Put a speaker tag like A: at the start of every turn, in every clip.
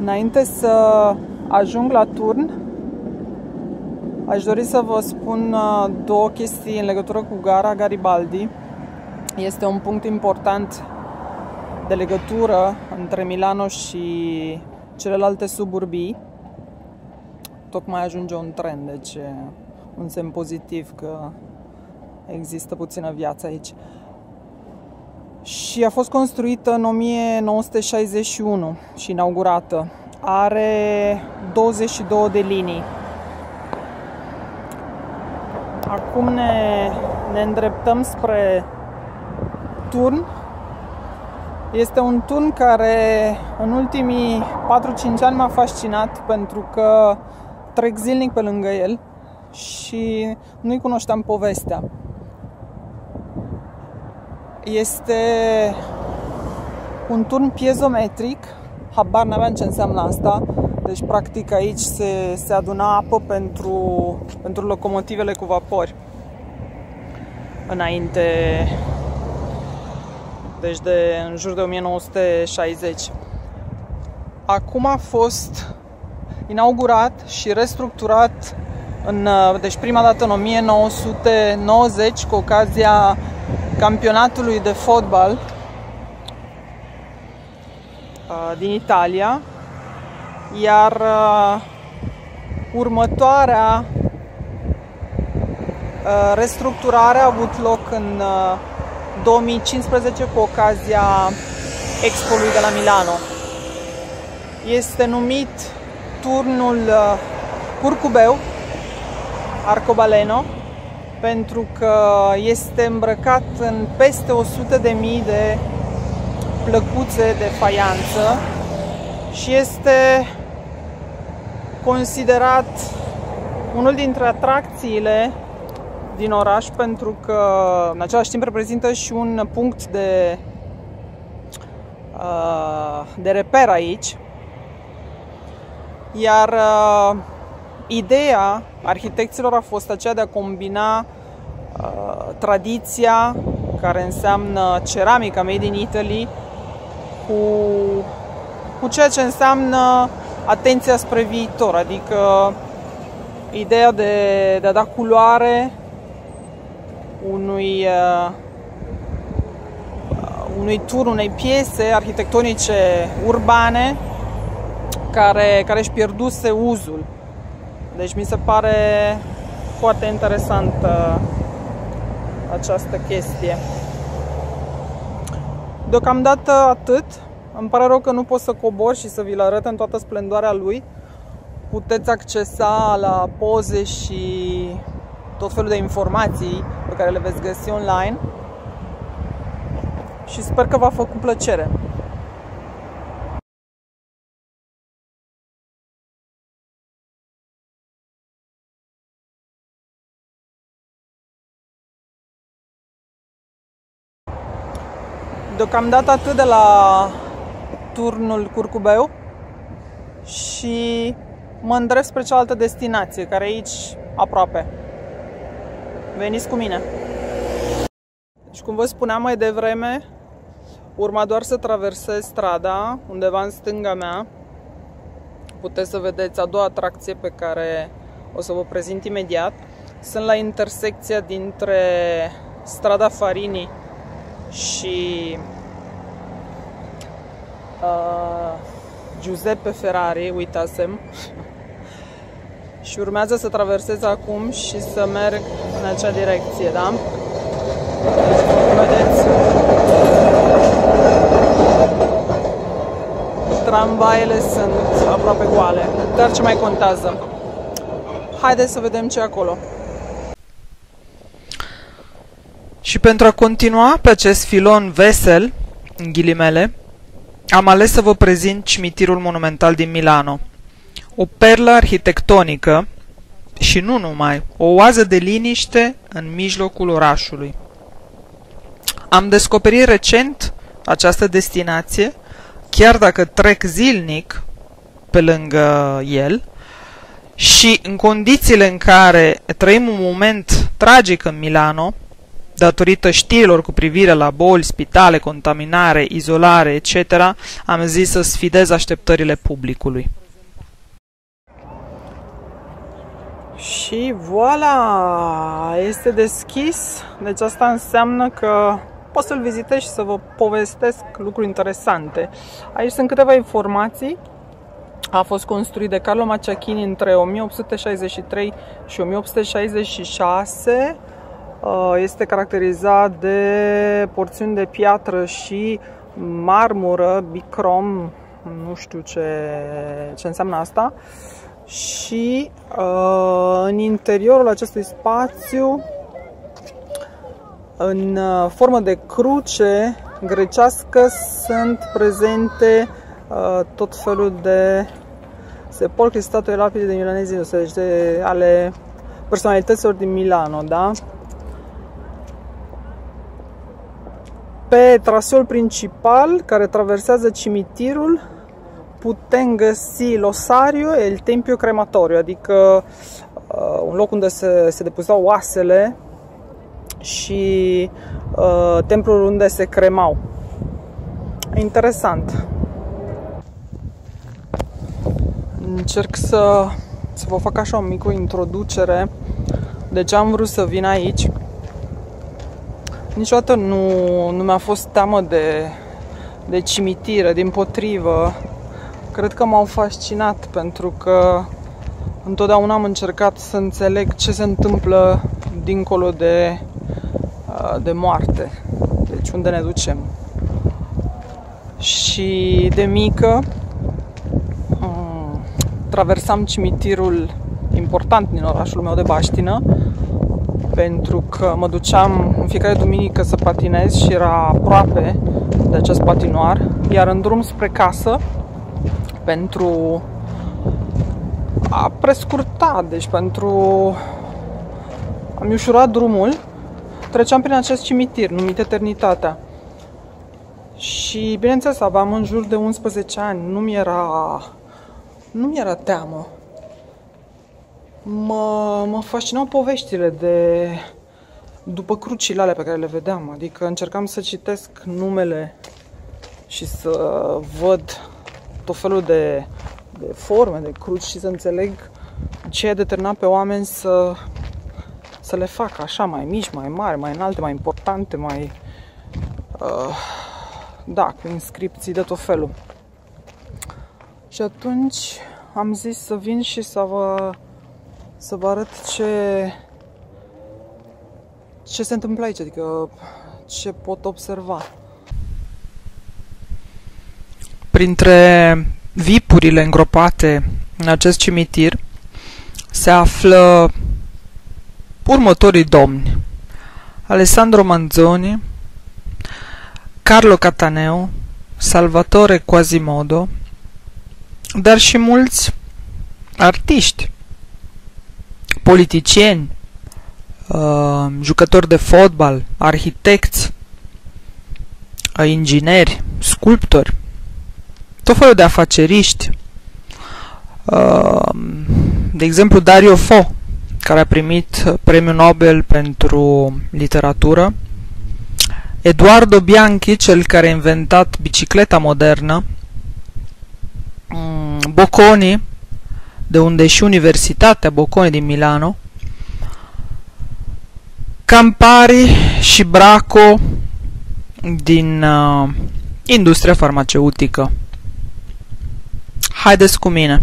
A: Înainte să ajung la turn, aș dori să vă spun două chestii în legătură cu gara Garibaldi. Este un punct important de legătură între Milano și celelalte suburbii. Tocmai ajunge un tren, deci un semn pozitiv că există puțină viață aici. Și a fost construită în 1961 și inaugurată. Are 22 de linii. Acum ne îndreptăm spre turn. Este un turn care în ultimii 4-5 ani m-a fascinat pentru că trec zilnic pe lângă el și nu-i cunoșteam povestea. Este un turn piezometric, habar n-aveam ce înseamnă asta, deci practic aici se aduna apă pentru locomotivele cu vapori. Înainte, deci în jur de 1960. Acum a fost inaugurat și restructurat deci prima dată în 1990 cu ocazia campionatului de fotbal din Italia, iar următoarea restructurare a avut loc în 2015 cu ocazia Expo-ului de la Milano. Este numit turnul Curcubeu Arcobaleno pentru că este îmbrăcat în peste 100.000 de plăcuțe de faianță și este considerat unul dintre atracțiile din oraș pentru că în același timp reprezintă și un punct de reper aici. Iar ideea arhitecților a fost aceea de a combina tradiția, care înseamnă ceramica made in Italy, cu ceea ce înseamnă atenția spre viitor, adică ideea de a da culoare unui turn, unei piese arhitectonice urbane care își pierduse uzul. Deci mi se pare foarte interesantă această chestie. Deocamdată atât. Îmi pare rău că nu pot să cobor și să vi-l arăt în toată splendoarea lui. Puteți accesa la poze și tot felul de informații pe care le veți găsi online. Și sper că v-a făcut plăcere. Deocamdată atât de la turnul Curcubeu și mă îndrept spre cealaltă destinație, care e aici aproape. Veniți cu mine! Și cum vă spuneam mai devreme, urma doar să traversez strada undeva în stânga mea. Puteți să vedeți a doua atracție pe care o să vă prezint imediat. Sunt la intersecția dintre strada Farini și Giuseppe Ferrari, uitasem. Și urmează să traversez acum și să merg în acea direcție, da? Vedeți? Tramvaiele sunt aproape goale, dar ce mai contează? Haideți să vedem ce e acolo. Și pentru a continua pe acest filon vesel, în ghilimele, am ales să vă prezint cimitirul monumental din Milano. O perlă arhitectonică și nu numai, o oază de liniște în mijlocul orașului. Am descoperit recent această destinație, chiar dacă trec zilnic pe lângă el, și în condițiile în care trăim un moment tragic în Milano, datorită știrilor cu privire la boli, spitale, contaminare, izolare, etc., am zis să sfidez așteptările publicului. Și voilà, este deschis, deci asta înseamnă că pot să-l vizitez și să vă povestesc lucruri interesante. Aici sunt câteva informații. A fost construit de Carlo Macciachini între 1863 și 1866. Este caracterizat de porțiuni de piatră și marmură, bicrom, nu știu ce înseamnă asta. Și în interiorul acestui spațiu, în formă de cruce grecească, sunt prezente tot felul de sepolcri, statue, lapide de milanezi, deci ale personalităților din Milano, da? Pe traseul principal care traversează cimitirul putem găsi l'ossario e il tempio crematorio, adică un loc unde se depozitau oasele și templul unde se cremau. Interesant. Încerc să vă fac așa o mică introducere de ce am vrut să vin aici. Niciodată nu mi-a fost teamă de cimitire, dimpotrivă. Cred că m-au fascinat pentru că întotdeauna am încercat să înțeleg ce se întâmplă dincolo de moarte. Deci unde ne ducem. Și de mică traversam cimitirul important din orașul meu de baștină, pentru că mă duceam în fiecare duminică să patinez și era aproape de acest patinoar, iar în drum spre casă, pentru a prescurta, deci pentru a-mi ușura drumul, treceam prin acest cimitir numit Eternitatea. Și bineînțeles, aveam în jur de 11 ani, nu mi era teamă. Mă fascinau poveștile după crucile alea pe care le vedeam, adică încercam să citesc numele și să văd tot felul de forme de cruci și să înțeleg ce a determinat pe oameni să le facă așa, mai mici, mai mari, mai înalte, mai importante, mai da, cu inscripții de tot felul. Și atunci am zis să vin și să vă arăt ce se întâmplă aici, adică ce pot observa. Printre vipurile îngropate în acest cimitir se află următorii domni: Alessandro Manzoni, Carlo Cataneo, Salvatore Quasimodo, dar și mulți artiști, politicieni, jucători de fotbal, arhitecți, ingineri, sculptori, tot felul de afaceriști. De exemplu, Dario Fo, care a primit premiul Nobel pentru literatură, Edoardo Bianchi, cel care a inventat bicicleta modernă, Bocconi, de unde e și Universitatea Bocconi din Milano, Campari și Braco din industria farmaceutică. Haideți cu mine!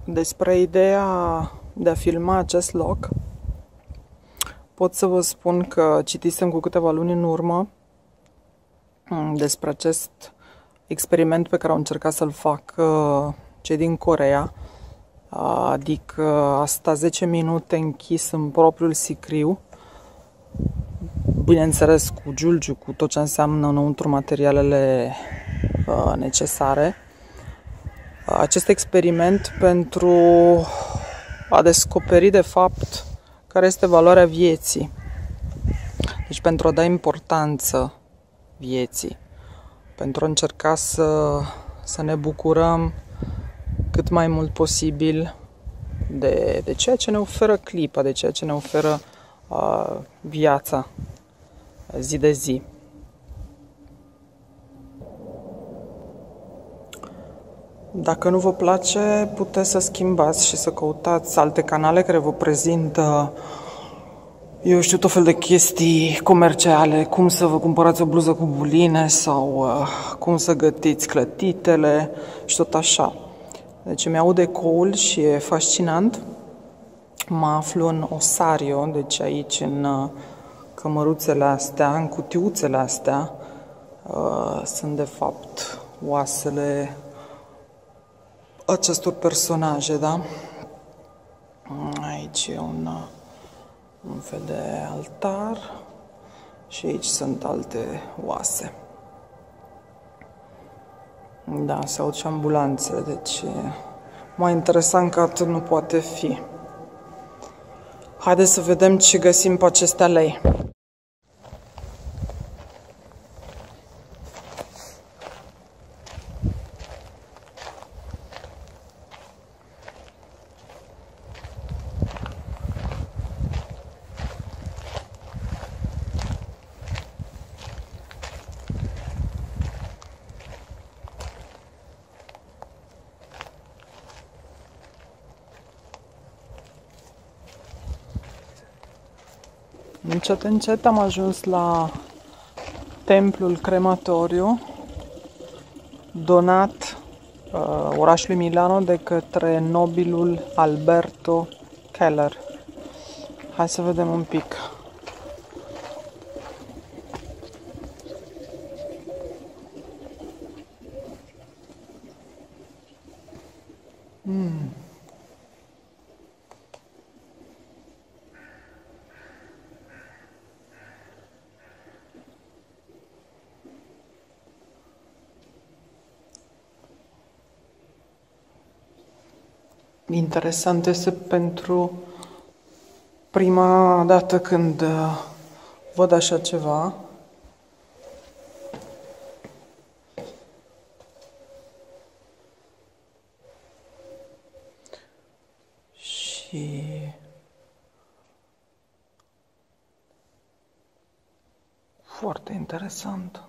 A: Despre ideea de a filma acest loc, pot să vă spun că citisem cu câteva luni în urmă despre acest experiment pe care au încercat să-l facă cei din Coreea, adică asta 10 minute închis în propriul sicriu, bineînțeles cu giulgiu, cu tot ce înseamnă înăuntru materialele necesare. Acest experiment pentru a descoperi de fapt care este valoarea vieții, deci pentru a da importanță vieții, pentru a încerca să să ne bucurăm cât mai mult posibil de ceea ce ne oferă clipa, de ceea ce ne oferă viața zi de zi. Dacă nu vă place, puteți să schimbați și să căutați alte canale care vă prezintă, eu știu, tot fel de chestii comerciale, cum să vă cumpărați o bluză cu buline sau cum să gătiți clătitele și tot așa. Deci îmi aud ecoul și e fascinant. Mă aflu în Osario, deci aici în cămăruțele astea, în cutiuțele astea, sunt de fapt oasele acestor personaje, da? Aici e un fel de altar și aici sunt alte oase. Da, se aud și ambulanțe, deci mai interesant ca atât nu poate fi. Haideți să vedem ce găsim pe aceste alei. Încet, încet am ajuns la templul crematoriu donat orașului Milano de către nobilul Alberto Keller. Hai să vedem un pic. Interesant este pentru prima dată când văd așa ceva. Și foarte interesant.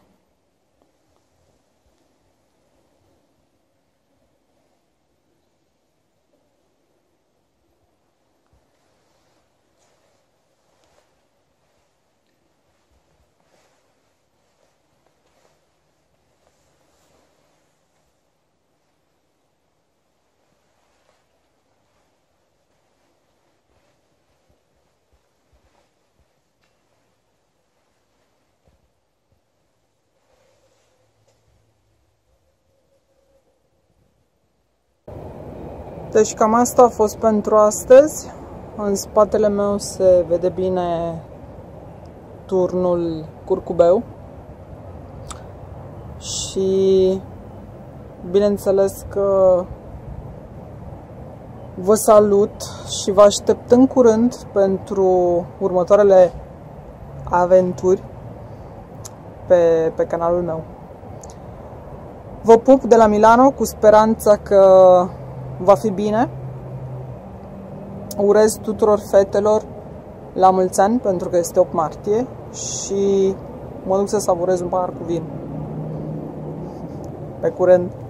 A: Deci cam asta a fost pentru astăzi. În spatele meu se vede bine turnul Curcubeu și bineînțeles că vă salut și vă aștept în curând pentru următoarele aventuri pe canalul meu. Vă pup de la Milano cu speranța că va fi bine. Urez tuturor fetelor la mulți ani pentru că este 8 martie și mă duc să savurez un pahar cu vin. Pe curând!